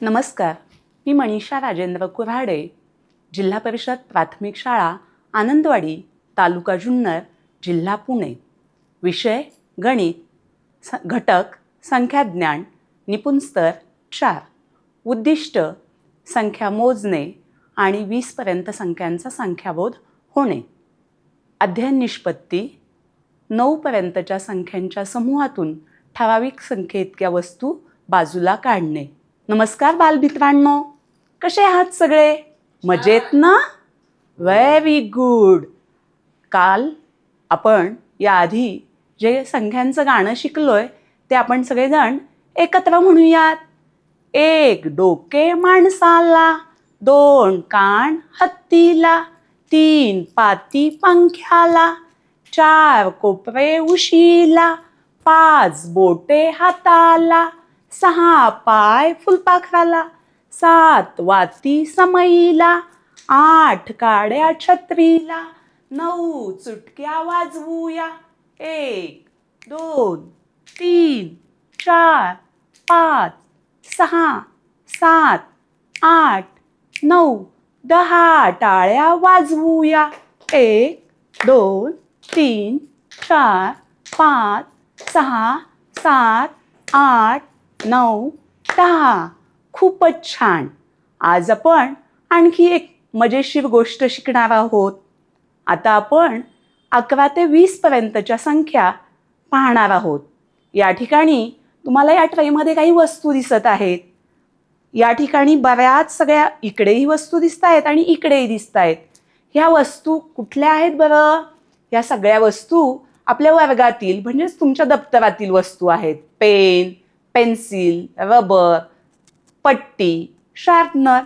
नमस्कार, मी मनीषा राजेंद्र कुऱ्हाडे, जिल्हा परिषद प्राथमिक शाळा आनंदवाडी, तालुका जुन्नर, जिल्हा पुणे. विषय गणित, घटक संख्याज्ञान, निपुण स्तर 4. उद्दिष्ट संख्या मोजणे आणि 20पर्यंत संख्यांचा संख्याबोध होणे. अध्ययन निष्पत्ती 9पर्यंतच्या संख्यांच्या समूहातून ठराविक संख्येइतक्या वस्तू बाजूला काढणे. नमस्कार बालमित्रांनो, कसे आहात सगळे? मजेत ना? Very good. काल आपण याआधी जे संख्यांचं गाणं शिकलोय ते आपण सगळेजण एकत्र म्हणूयात. 1 डोके माणसाला, 2 कान हत्तीला, 3 पाती पंख्याला, 4 कोपरे उशीला, 5 बोटे हाताला, 6 पाय फुलपाखराला, 7 वाती समईला, 8 काड्या छत्रीला, 9 चुटक्या वाजवूया. 1 2 3 4 5 6 7 8 9 10 टाळ्या वाजवूया. 1 2 3 4 5 6 7 8 9 10. खूपच छान. आज आपण आणखी एक मजेशीर गोष्ट शिकणार आहोत. आता आपण 11 ते 20पर्यंतच्या संख्या पाहणार आहोत. या ठिकाणी तुम्हाला या ट्रेमध्ये काही वस्तू दिसत आहेत. या ठिकाणी बऱ्याच सगळ्या इकडेही वस्तू दिसत आहेत आणि इकडेही दिसत आहेत. ह्या वस्तू कुठल्या आहेत बरं? या सगळ्या वस्तू आपल्या वर्गातील म्हणजेच तुमच्या दप्तरातील वस्तू आहेत. पेन, पेन्सिल, रबर, पट्टी, शार्पनर.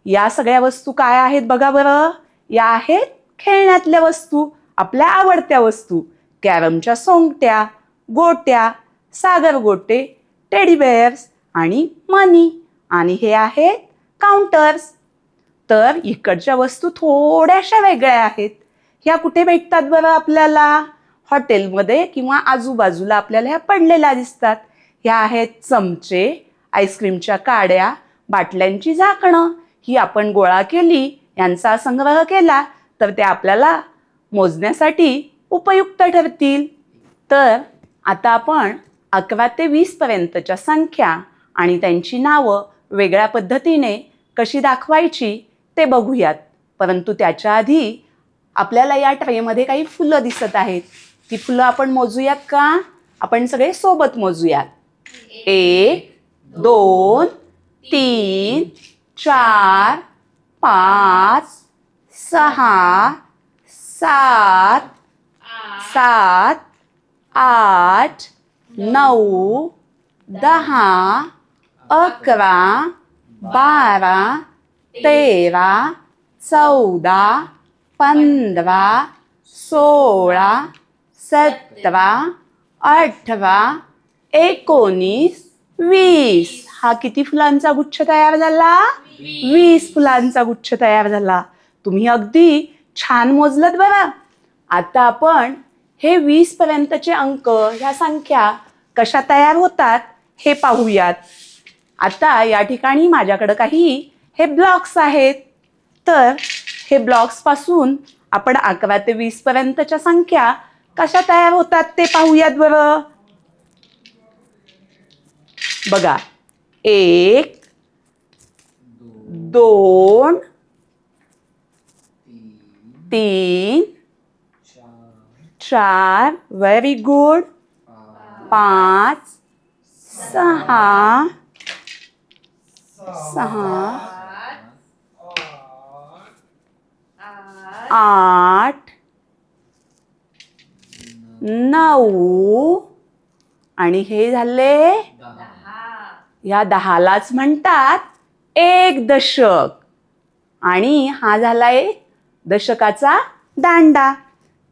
या सगळ्या वस्तू काय आहेत बघा बरं? या आहेत खेळण्यातल्या वस्तू, आपल्या आवडत्या वस्तू. कॅरमच्या सोंगट्या, गोट्या, सागर गोटे, टेडी बेअर्स आणि मनी. आणि हे आहेत काउंटर्स. तर इकडच्या वस्तू थोड्याशा वेगळ्या आहेत. ह्या कुठे भेटतात बरं आपल्याला? हॉटेलमध्ये किंवा आजूबाजूला आपल्याला ह्या पडलेल्या दिसतात. ह्या आहेत चमचे, आईस्क्रीमच्या काड्या, बाटल्यांची झाकणं. ही आपण गोळा केली, यांचा संग्रह केला तर ते आपल्याला मोजण्यासाठी उपयुक्त ठरतील. तर आता आपण 11 ते 20पर्यंतच्या संख्या आणि त्यांची नावं वेगळ्या पद्धतीने कशी दाखवायची ते बघूयात. परंतु त्याच्या आधी आपल्याला या ट्रेमध्ये काही फुलं दिसत आहेत. ती फुलं आपण मोजूयात का? आपण सगळे सोबत मोजूयात. 1 2 3 4 5 6 7 7 8 9 10 11 12 13 14 15 16 17 18 19 20. हा किती फुलांचा गुच्छ तयार झाला? 20 फुलांचा गुच्छ तयार झाला. तुम्ही अगदी छान मोजलत बरं. आता आपण हे 20पर्यंतचे अंक, ह्या संख्या कशा तयार होतात हे पाहूयात. आता या ठिकाणी माझ्याकडे काही हे ब्लॉक्स आहेत. तर हे ब्लॉक्स पासून आपण 11 ते 20पर्यंतच्या संख्या कशा तयार होतात ते पाहूयात बरं. बघा, 1 2 3 4 व्हेरी गुड, 5 6 8 9 आणि हे झाले 10. या 10लाच म्हणतात एक दशक. आणि हा झाला एक दशकाचा दांडा.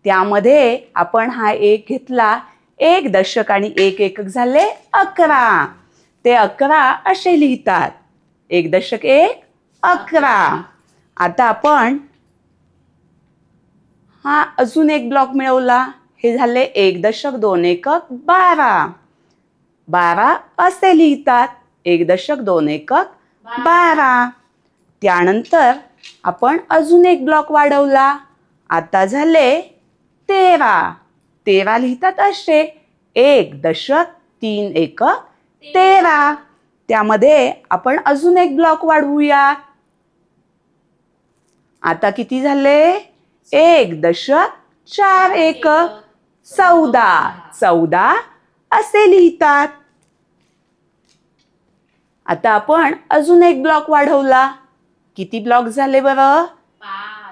त्यामध्ये आपण हा एक घेतला. एक दशक आणि एक एकक झाले 11. ते 11 असे लिहितात. एक दशक 1 11. आता आपण हा अजून एक ब्लॉक मिळवला. हे झाले 1 दशक 2 एकक 12. 12 असे लिहितात. 1 दशक 2 एकक 12. त्यानंतर आपण अजून एक ब्लॉक वाढवला. आता झाले 13. 13 लिहितात असे 1.3 13. त्यामध्ये आपण अजून एक ब्लॉक वाढवूया. आता किती झाले? 1.4 14. 14 असे लिहितात. आता आपण अजून एक ब्लॉक वाढवला. किती ब्लॉक झाले बरं?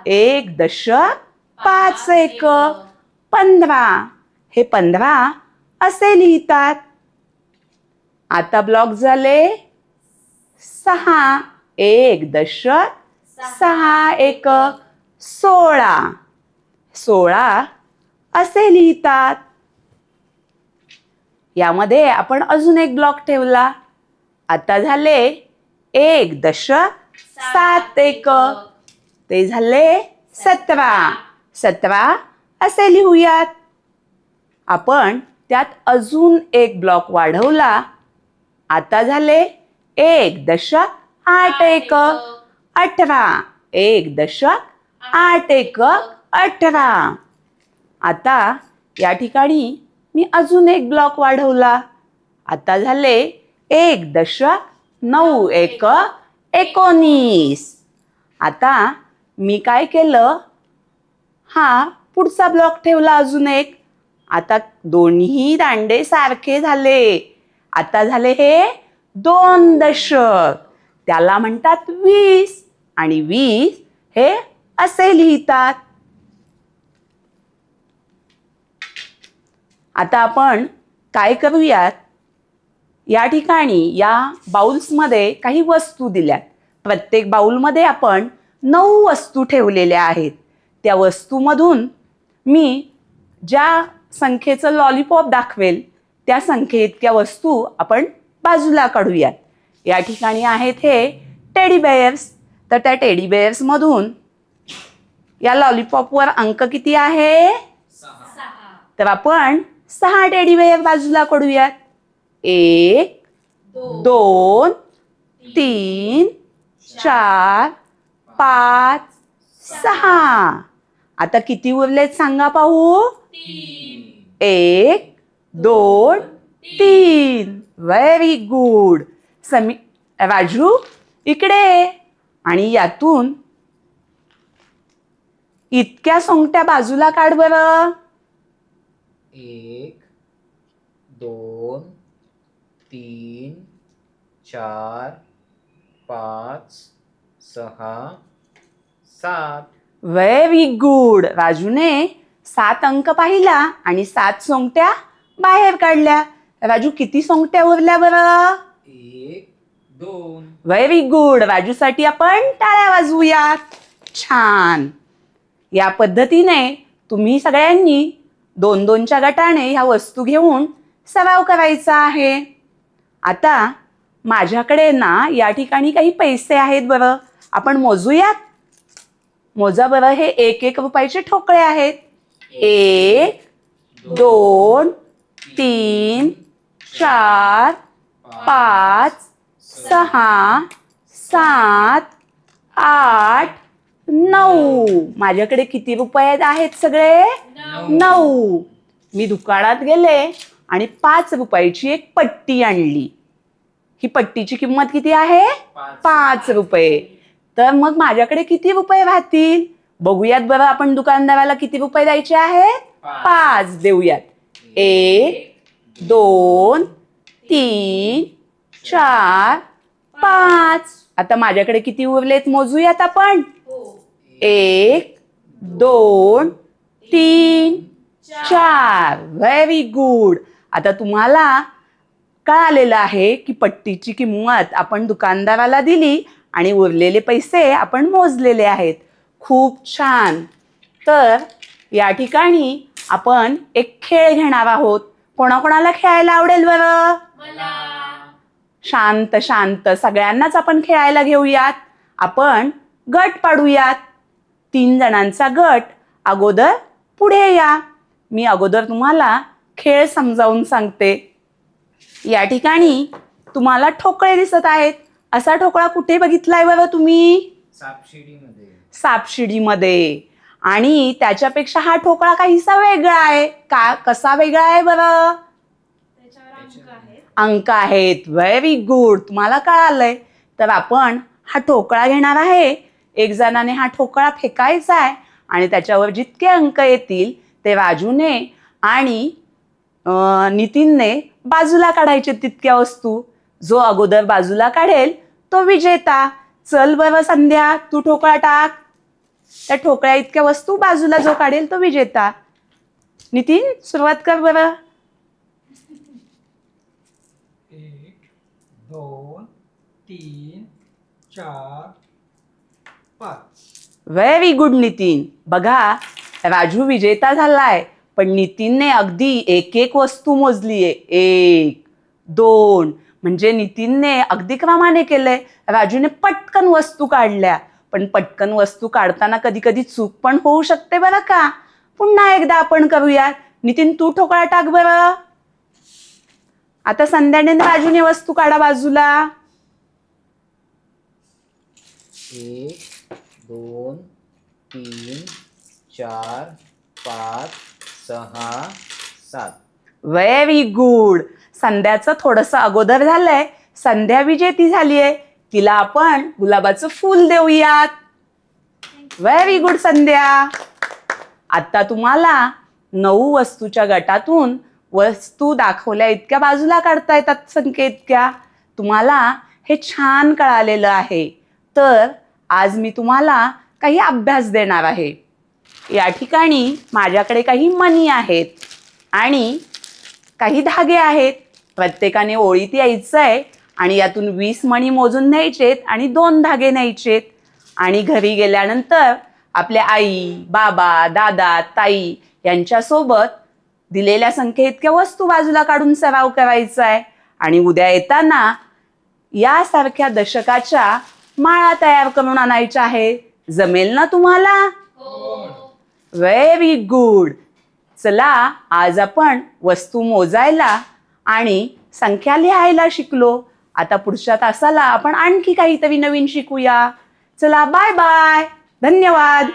1.5 15. हे 15 असे लिहितात. आता ब्लॉक झाले 6. 1.6 16. 16 असे लिहितात. यामध्ये आपण अजून एक ब्लॉक ठेवला. आता झाले 1.71. ते झाले 17. 17 असे लिहूयात. आपण त्यात अजून एक ब्लॉक वाढवला. आता झाले 1.81 18. 1.81 18. आता या ठिकाणी मी अजून एक ब्लॉक वाढवला. आता झाले 1.91 19. आता मी काय केलं? हा पुढचा ब्लॉक ठेवला अजून एक. आता दोन्ही दांडे सारखे झाले. आता झाले हे 2 दशक. त्याला म्हणतात 20. आणि 20 हे असे लिहितात. आता आपण काय करूयात? या ठिकाणी या बाउल्समध्ये काही वस्तू दिल्यात. प्रत्येक बाउलमध्ये आपण 9 वस्तू ठेवलेल्या आहेत. त्या वस्तूमधून मी ज्या संख्येचं लॉलीपॉप दाखवेल त्या संख्येइतक्या वस्तू आपण बाजूला काढूयात. या ठिकाणी आहेत हे टेडी बेअर्स. तर त्या टेडी बेअर्समधून या लॉलीपॉपवर अंक किती आहे? 6. तर आपण 6 टेडी बेअर बाजूला काढूयात. 1 2 3 4 5 6. आता किती उरलेत सांगा पाहू? 1 2 3. Very good. राजू इकडे. आणि यातून इतक्या सोंगट्या बाजूला काढ बरं. 1 2 3 4 5 6 7. Very good. राजूने 7 अंक पाहिला आणि 7 सोंगट्या बाहेर काढल्या. राजू किती सोंगट्या उरल्या बरं? 1 2. Very good. राजूसाठी आपण टाळ्या वाजवूयात. छान. या पद्धतीने तुम्ही सगळ्यांनी 2-2च्या गटाने ह्या वस्तू घेऊन सराव करायचा आहे. आता माझ्याकडे ना या ठिकाणी काही पैसे आहेत बरं. आपण मोजूयात. मोजा बरं. हे 1-1 रुपयाचे ठोकळे आहेत. 1 2 3 4 5 6 7 8 9. माझ्याकडे किती रुपये आहेत सगळे? 9. मी दुकानात गेले आणि 5 रुपयाची एक पट्टी आणली. ही पट्टीची किंमत किती आहे? 5 रुपये. तर मग माझ्याकडे किती रुपये राहतील? बघूयात बरं. आपण दुकानदाराला किती रुपये द्यायचे आहेत? 5 देऊयात. 1 2 3 4 5. आता माझ्याकडे किती उरलेत मोजूयात आपण. 1 2 3 4. Very good. आता तुम्हाला कळालेलं आहे की पट्टीची किंमत आपण दुकानदाराला दिली आणि उरलेले पैसे आपण मोजलेले आहेत. खूप छान. तर या ठिकाणी आपण एक खेळ घेणार आहोत. कोणाकोणाला खेळायला आवडेल बरं? शांत शांत सगळ्यांनाच आपण खेळायला घेऊयात. आपण गट पाडूयात. 3 जणांचा गट. अगोदर पुढे या. मी अगोदर तुम्हाला खेळ समजावून सांगते. या ठिकाणी तुम्हाला ठोकळे दिसत आहेत. असा ठोकळा कुठे बघितलाय बरं तुम्ही? सापशिडीमध्ये. सापशिडीमध्ये. आणि त्याच्यापेक्षा हा ठोकळा काहीसा वेगळा आहे. का कसा वेगळा आहे बरं? अंक आहेत. व्हेरी गुड, तुम्हाला कळालंय. तर आपण हा ठोकळा घेणार आहे. एक जणाने हा ठोकळा फेकायचा आहे आणि त्याच्यावर जितके अंक येतील ते राजूने आणि नितीनने बाजूला काढायचे तितक्या वस्तू. जो अगोदर बाजूला काढेल तो विजेता. चल बरं संध्या, तू ठोकळा टाक. त्या ठोकळ्या इतक्या वस्तू बाजूला जो काढेल तो विजेता. नितीन, सुरुवात कर बरं. 1 2 3 4 5. Very good Nitin. बघा, राजू विजेता झालाय, पण नितीनने अगदी एक एक वस्तू मोजलीये. 1 2, म्हणजे नितीनने अगदी क्रमाने केलंय. राजूने पटकन वस्तू काढल्या, पण पटकन वस्तू काढताना कधी कधी चूक पण होऊ शकते बरं का. पुन्हा एकदा आपण करूयात. नितीन, तू ठोकळा टाक बरं. आता संध्याने राजूने वस्तू काढा बाजूला. 1 2 3 4 5 6 7. Very good. संध्याचं थोडंसं अगोदर झालंय. संध्या विजेती झालीये. तिला आपण गुलाबाचं फूल देऊयात. व्हेरी गुड संध्या. आता तुम्हाला 9 वस्तूच्या गटातून वस्तू दाखवल्या इतक्या बाजूला काढता येतात संख्ये इतक्या. तुम्हाला हे छान कळालेलं आहे. तर आज मी तुम्हाला काही अभ्यास देणार आहे. या ठिकाणी माझ्याकडे काही मणी आहेत आणि काही धागे आहेत. प्रत्येकाने ओळीत यायचं आहे आणि यातून 20 मणी मोजून न्यायचेत आणि 2 धागे न्यायचेत. आणि घरी गेल्यानंतर आपल्या आई, बाबा, दादा, ताई यांच्यासोबत दिलेल्या संख्ये इतक्या वस्तू बाजूला काढून सराव करायचा आहे. आणि उद्या येताना यासारख्या दशकाच्या माळा तयार करून आणायच्या आहे. जमेल ना तुम्हाला? Very good. चला, आज आपण वस्तू मोजायला आणि संख्या लिहायला शिकलो. आता पुढच्या तासाला आपण आणखी काहीतरी नवीन शिकूया. चला, बाय बाय. धन्यवाद.